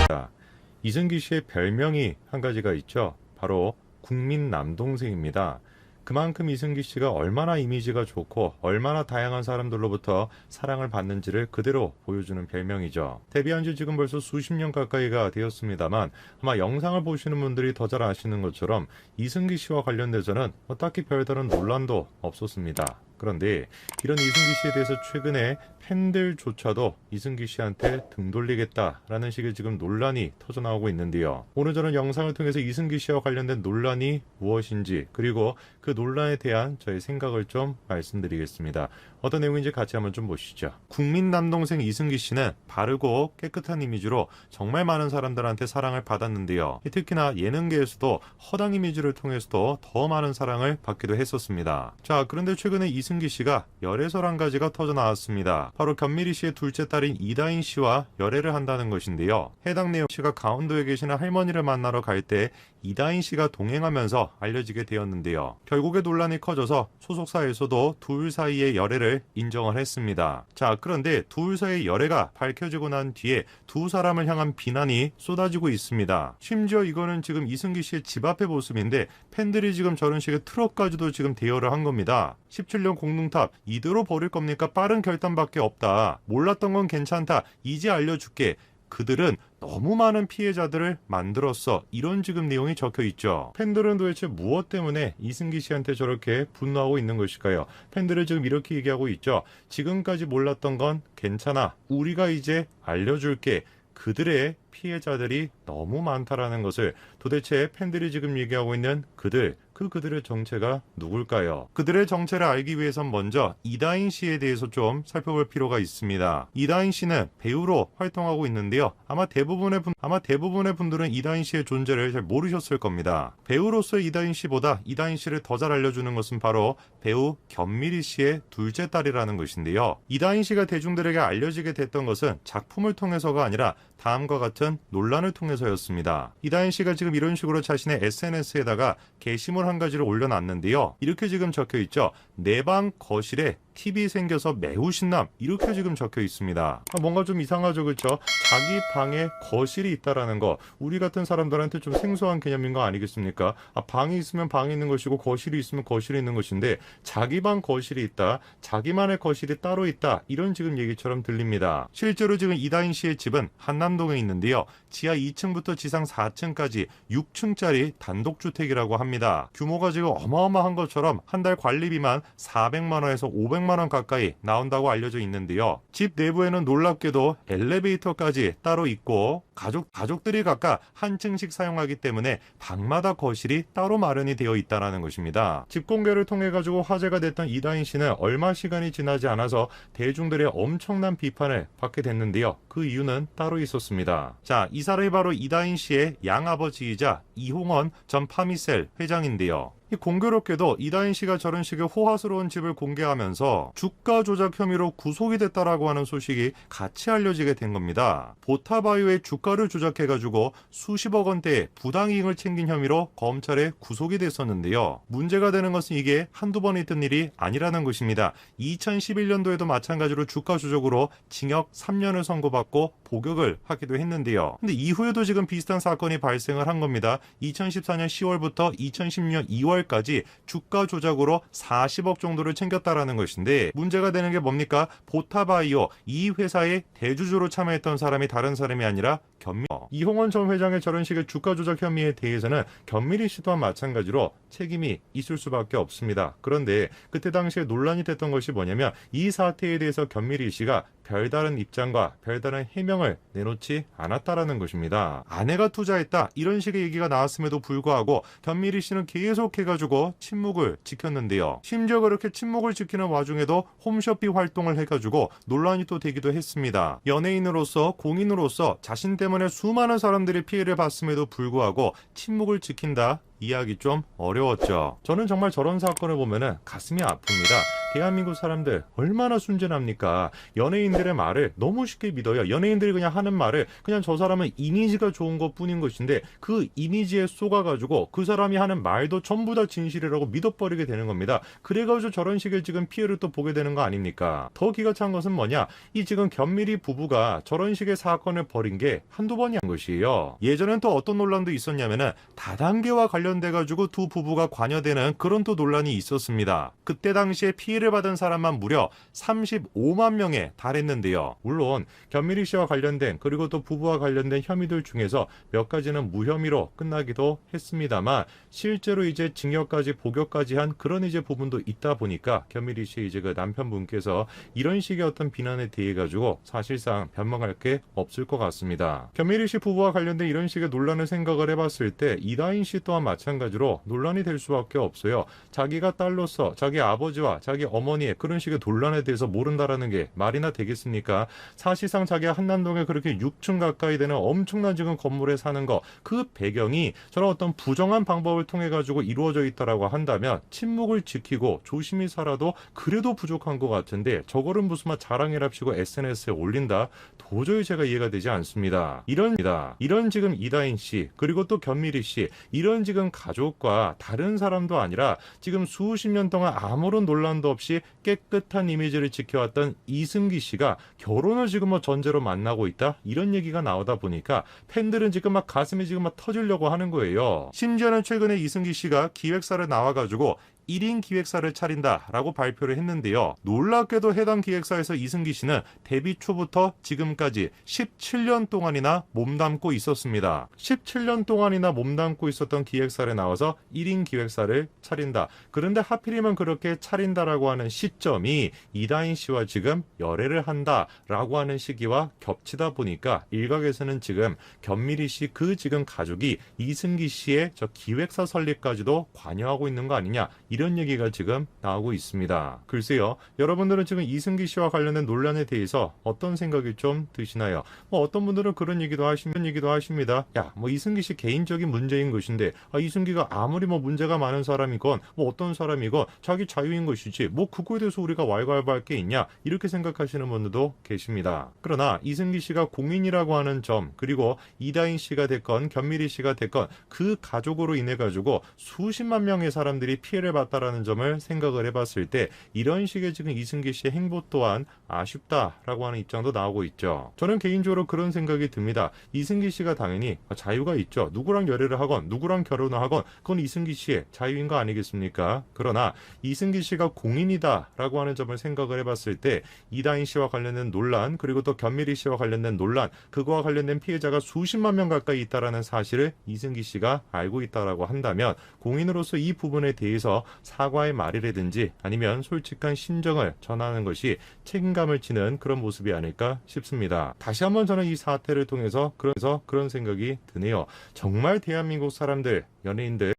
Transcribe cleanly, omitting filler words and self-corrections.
자, 이승기 씨의 별명이 한 가지가 있죠. 바로 국민 남동생입니다. 그만큼 이승기 씨가 얼마나 이미지가 좋고 얼마나 다양한 사람들로부터 사랑을 받는지를 그대로 보여주는 별명이죠. 데뷔한 지 지금 벌써 수십 년 가까이가 되었습니다만 아마 영상을 보시는 분들이 더 잘 아시는 것처럼 이승기 씨와 관련돼서는 딱히 별다른 논란도 없었습니다. 그런데 이런 이승기 씨에 대해서 최근에 팬들조차도 이승기 씨한테 등 돌리겠다라는 식의 지금 논란이 터져나오고 있는데요. 오늘 저는 영상을 통해서 이승기 씨와 관련된 논란이 무엇인지 그리고 그 논란에 대한 저의 생각을 좀 말씀드리겠습니다. 어떤 내용인지 같이 한번 좀 보시죠. 국민 남동생 이승기 씨는 바르고 깨끗한 이미지로 정말 많은 사람들한테 사랑을 받았는데요. 특히나 예능계에서도 허당 이미지를 통해서도 더 많은 사랑을 받기도 했었습니다. 자, 그런데 최근에 이승기 씨가 열애설 한 가지가 터져 나왔습니다. 바로 견미리 씨의 둘째 딸인 이다인 씨와 열애를 한다는 것인데요. 해당 내용 씨가 강원도에 계시는 할머니를 만나러 갈 때 이다인 씨가 동행하면서 알려지게 되었는데요. 결국에 논란이 커져서 소속사에서도 둘 사이의 열애를 인정을 했습니다. 자, 그런데 둘 사이의 열애가 밝혀지고 난 뒤에 두 사람을 향한 비난이 쏟아지고 있습니다. 심지어 이거는 지금 이승기 씨의 집 앞의 모습인데 팬들이 지금 저런 식의 트럭까지도 지금 대여를 한 겁니다. 17년 공둥탑 이대로 버릴 겁니까? 빠른 결단밖에 없다. 몰랐던 건 괜찮다. 이제 알려줄게. 그들은 너무 많은 피해자들을 만들었어. 이런 지금 내용이 적혀 있죠. 팬들은 도대체 무엇 때문에 이승기 씨한테 저렇게 분노하고 있는 것일까요? 팬들은 지금 이렇게 얘기하고 있죠. 지금까지 몰랐던 건 괜찮아. 우리가 이제 알려줄게. 그들의 피해자들이 너무 많다라는 것을 도대체 팬들이 지금 얘기하고 있는 그들의 정체가 누굴까요? 그들의 정체를 알기 위해선 먼저 이다인 씨에 대해서 좀 살펴볼 필요가 있습니다. 이다인 씨는 배우로 활동하고 있는데요. 아마 대부분의 분들은 이다인 씨의 존재를 잘 모르셨을 겁니다. 배우로서의 이다인 씨보다 이다인 씨를 더 잘 알려주는 것은 바로 배우 견미리 씨의 둘째 딸이라는 것인데요. 이다인 씨가 대중들에게 알려지게 됐던 것은 작품을 통해서가 아니라 다음과 같은 논란을 통해서였습니다. 이다인 씨가 지금 이런 식으로 자신의 SNS에다가 게시물 한 가지를 올려놨는데요. 이렇게 지금 적혀 있죠. 내 방 거실에 TV 생겨서 매우 신남. 이렇게 지금 적혀 있습니다. 뭔가 좀 이상하죠, 그렇죠? 자기 방에 거실이 있다라는 거, 우리 같은 사람들한테 좀 생소한 개념인 거 아니겠습니까? 방이 있으면 방이 있는 것이고 거실이 있으면 거실이 있는 것인데 자기 방 거실이 있다, 자기만의 거실이 따로 있다, 이런 지금 얘기처럼 들립니다. 실제로 지금 이다인 씨의 집은 한남동에 있는데요. 지하 2층부터 지상 4층까지 6층짜리 단독주택이라고 합니다. 규모가 지금 어마어마한 것처럼 한 달 관리비만 400만 원에서 500만 원 가까이 나온다고 알려져 있는데요. 집 내부에는 놀랍게도 엘리베이터까지 따로 있고 가족들이 각각 한 층씩 사용하기 때문에 방마다 거실이 따로 마련이 되어 있다는 것입니다. 집 공개를 통해 가지고 화제가 됐던 이다인 씨는 얼마 시간이 지나지 않아서 대중들의 엄청난 비판을 받게 됐는데요. 그 이유는 따로 있었습니다. 자, 이 사람이 바로 이다인 씨의 양아버지이자 이홍원 전 파미셀 회장인데요. 공교롭게도 이다인 씨가 저런 식의 호화스러운 집을 공개하면서 주가 조작 혐의로 구속이 됐다라고 하는 소식이 같이 알려지게 된 겁니다. 보타바이오의 주가를 조작해가지고 수십억 원대의 부당이익을 챙긴 혐의로 검찰에 구속이 됐었는데요. 문제가 되는 것은 이게 한두 번 있던 일이 아니라는 것입니다. 2011년도에도 마찬가지로 주가 조작으로 징역 3년을 선고받고 복역을 하기도 했는데요. 근데 이후에도 지금 비슷한 사건이 발생을 한 겁니다. 2014년 10월부터 2010년 2월까지 주가 조작으로 40억 정도를 챙겼다라는 것인데 문제가 되는 게 뭡니까? 보타바이오 이 회사의 대주주로 참여했던 사람이 다른 사람이 아니라 이홍원 전 회장의 저런 식의 주가 조작 혐의에 대해서는 견미리 씨 또한 마찬가지로 책임이 있을 수밖에 없습니다. 그런데 그때 당시에 논란이 됐던 것이 뭐냐면 이 사태에 대해서 견미리 씨가 별다른 입장과 별다른 해명을 내놓지 않았다라는 것입니다. 아내가 투자했다 이런 식의 얘기가 나왔음에도 불구하고 견미리 씨는 계속해가지고 침묵을 지켰는데요. 심지어 그렇게 침묵을 지키는 와중에도 홈쇼핑 활동을 해가지고 논란이 또 되기도 했습니다. 연예인으로서 공인으로서 자신 때문에 수많은 사람들이 피해를 봤음에도 불구하고 침묵을 지킨다 이해하기 좀 어려웠죠. 저는 정말 저런 사건을 보면은 가슴이 아픕니다. 대한민국 사람들 얼마나 순진합니까? 연예인들의 말을 너무 쉽게 믿어요. 연예인들이 그냥 하는 말을 그냥 저 사람은 이미지가 좋은 것 뿐인 것인데 그 이미지에 속아가지고 그 사람이 하는 말도 전부 다 진실이라고 믿어버리게 되는 겁니다. 그래가지고 저런 식의 지금 피해를 또 보게 되는 거 아닙니까? 더 기가 찬 것은 뭐냐? 이 지금 견미리 부부가 저런 식의 사건을 벌인 게 한두 번이 아닌 것이에요. 예전엔 또 어떤 논란도 있었냐면은 다단계와 관련돼가지고 두 부부가 관여되는 그런 또 논란이 있었습니다. 그때 당시에 피해를 받은 사람만 무려 35만 명에 달했는데요. 물론 견미리 씨와 관련된 그리고 또 부부와 관련된 혐의들 중에서 몇 가지는 무혐의로 끝나기도 했습니다만 실제로 이제 징역까지 복역까지 한 그런 이제 부분도 있다 보니까 견미리 씨 이제 그 남편분께서 이런 식의 어떤 비난에 대해 가지고 사실상 변명할 게 없을 것 같습니다. 견미리 씨 부부와 관련된 이런 식의 논란을 생각을 해봤을 때 이다인 씨 또한 마찬가지로 논란이 될 수밖에 없어요. 자기가 딸로서 자기 아버지와 자기 어머니의 그런 식의 논란에 대해서 모른다라는 게 말이나 되겠습니까? 사실상 자기가 한남동에 그렇게 6층 가까이 되는 엄청난 지금 건물에 사는 거 그 배경이 저런 어떤 부정한 방법을 통해 가지고 이루어져 있다라고 한다면 침묵을 지키고 조심히 살아도 그래도 부족한 것 같은데 저거를 무슨 막 자랑이랍시고 SNS에 올린다? 도저히 제가 이해가 되지 않습니다. 이런 지금 이다인 씨 그리고 또 견미리 씨 이런 지금 가족과 다른 사람도 아니라 지금 수십 년 동안 아무런 논란도 없이 깨끗한 이미지를 지켜왔던 이승기 씨가 결혼을 지금 뭐 전제로 만나고 있다? 이런 얘기가 나오다 보니까 팬들은 지금 막 가슴이 지금 막 터지려고 하는 거예요. 심지어는 최근에 이승기 씨가 기획사를 나와가지고 1인 기획사를 차린다라고 발표를 했는데요. 놀랍게도 해당 기획사에서 이승기 씨는 데뷔 초부터 지금까지 17년 동안이나 몸담고 있었습니다. 17년 동안이나 몸담고 있었던 기획사에 나와서 1인 기획사를 차린다. 그런데 하필이면 그렇게 차린다라고 하는 시점이 이다인 씨와 지금 열애를 한다라고 하는 시기와 겹치다 보니까 일각에서는 지금 견미리 씨 그 지금 가족이 이승기 씨의 저 기획사 설립까지도 관여하고 있는 거 아니냐 이런 얘기가 지금 나오고 있습니다. 글쎄요, 여러분들은 지금 이승기 씨와 관련된 논란에 대해서 어떤 생각이 좀 드시나요? 뭐 어떤 분들은 그런 얘기도 하십니다. 야, 뭐 이승기 씨 개인적인 문제인 것인데 이승기가 아무리 뭐 문제가 많은 사람이건 뭐 어떤 사람이건 자기 자유인 것이지 뭐 그거에 대해서 우리가 왈가왈부할 게 있냐 이렇게 생각하시는 분들도 계십니다. 그러나 이승기 씨가 공인이라고 하는 점 그리고 이다인 씨가 됐건 견미리 씨가 됐건 그 가족으로 인해 가지고 수십만 명의 사람들이 피해를 받다라는 점을 생각을 해봤을 때 이런 식의 지금 이승기 씨의 행보 또한 아쉽다라고 하는 입장도 나오고 있죠. 저는 개인적으로 그런 생각이 듭니다. 이승기 씨가 당연히 자유가 있죠. 누구랑 열애를 하건 누구랑 결혼을 하건 그건 이승기 씨의 자유인 거 아니겠습니까? 그러나 이승기 씨가 공인이다라고 하는 점을 생각을 해봤을 때 이다인 씨와 관련된 논란 그리고 또 견미리 씨와 관련된 논란 그거와 관련된 피해자가 수십만 명 가까이 있다라는 사실을 이승기 씨가 알고 있다라고 한다면 공인으로서 이 부분에 대해서 사과의 말이라든지 아니면 솔직한 심정을 전하는 것이 책임감을 지는 그런 모습이 아닐까 싶습니다. 다시 한번 저는 이 사태를 통해서 그런 생각이 드네요. 정말 대한민국 사람들, 연예인들